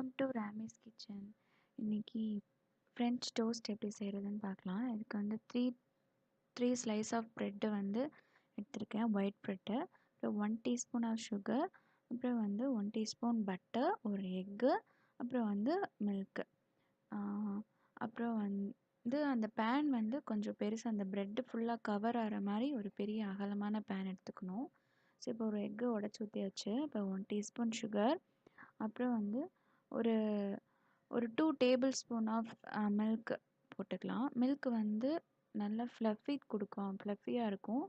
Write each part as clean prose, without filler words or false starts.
Welcome to Rami's kitchen. இன்னைக்கு French toast எப்படி செய்கிறதுன்னு பார்க்கலாம். இதுக்கு வந்து த்ரீ ஸ்லைஸ் ஆஃப் ப்ரெட்டு வந்து எடுத்திருக்கேன், ஒயிட் ப்ரெட்டு. அப்புறம் 1 டீஸ்பூன் ஆஃப் சுகர், அப்புறம் வந்து 1 டீஸ்பூன் பட்டர், ஒரு எக்கு, அப்புறம் வந்து மில்க்கு. அப்புறம் வந்து அந்த பேன் வந்து கொஞ்சம் பெருசு, அந்த ப்ரெட்டு ஃபுல்லாக கவர் ஆகிற மாதிரி ஒரு பெரிய அகலமான பேன் எடுத்துக்கணும். ஸோ இப்போ ஒரு எக்கு உடச்சி ஊற்றியாச்சு. இப்போ 1 டீஸ்பூன் சுகர், அப்புறம் வந்து ஒரு 2 டேபிள் ஸ்பூன் ஆஃப் மில்க் போட்டுக்கலாம். மில்க் வந்து நல்லா ஃப்ளஃபியாக இருக்கும்.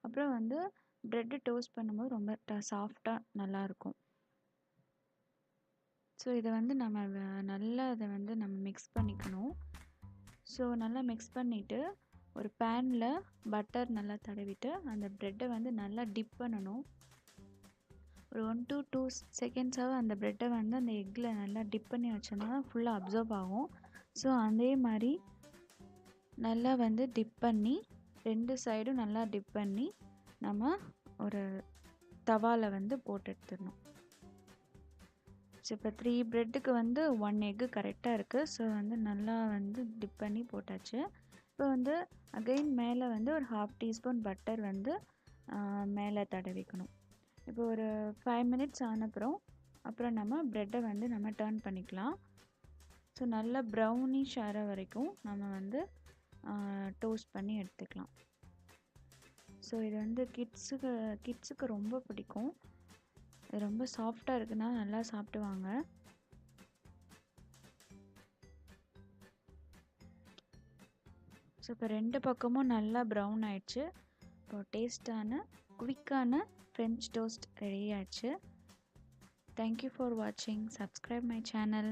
அப்புறம் வந்து ப்ரெட்டு டோஸ்ட் பண்ணும்போது ரொம்ப சாஃப்டாக நல்லாயிருக்கும். ஸோ இதை வந்து நம்ம மிக்ஸ் பண்ணிக்கணும். ஸோ நல்லா மிக்ஸ் பண்ணிவிட்டு ஒரு பேனில் பட்டர் நல்லா தடவிட்டு அந்த ப்ரெட்டை வந்து நல்லா டிப் பண்ணணும். ஒரு 1 to 2 செகண்ட்ஸாக அந்த ப்ரெட்டை வந்து அந்த எக்கில் நல்லா டிப் பண்ணி வச்சோம்னா ஃபுல்லாக அப்சர்வ் ஆகும். ஸோ அதே மாதிரி நல்லா வந்து டிப் பண்ணி 2 சைடும் நல்லா டிப் பண்ணி நம்ம ஒரு தவாவில் வந்து போட்டு எடுத்துடணும். ஸோ இப்போ 3 ப்ரெட்டுக்கு வந்து 1 எக்கு கரெக்டாக இருக்குது. ஸோ வந்து நல்லா வந்து டிப் பண்ணி போட்டாச்சு. இப்போ வந்து அகைன் மேலே வந்து ஒரு 1/2 டீஸ்பூன் பட்டர் வந்து மேலே தடவிக்கணும். இப்போ ஒரு 5 மினிட்ஸ் அப்புறம் நம்ம ப்ரெட்டை வந்து நம்ம டர்ன் பண்ணிக்கலாம். ஸோ நல்லா ப்ரௌனிஷ் ஆகிற வரைக்கும் நம்ம வந்து டோஸ்ட் பண்ணி எடுத்துக்கலாம். ஸோ இது வந்து கிட்ஸுக்கு ரொம்ப பிடிக்கும். இது ரொம்ப சாஃப்டாக இருக்குன்னா நல்லா சாப்பிடுவாங்க. ஸோ இப்போ 2 பக்கமும் நல்லா ப்ரௌன் ஆயிடுச்சு. இப்போ டேஸ்டான குவிக்கான ஃப்ரெஞ்ச் டோஸ்ட் ரெடி ஆயிடுச்சு. Thank you for watching. Subscribe my channel.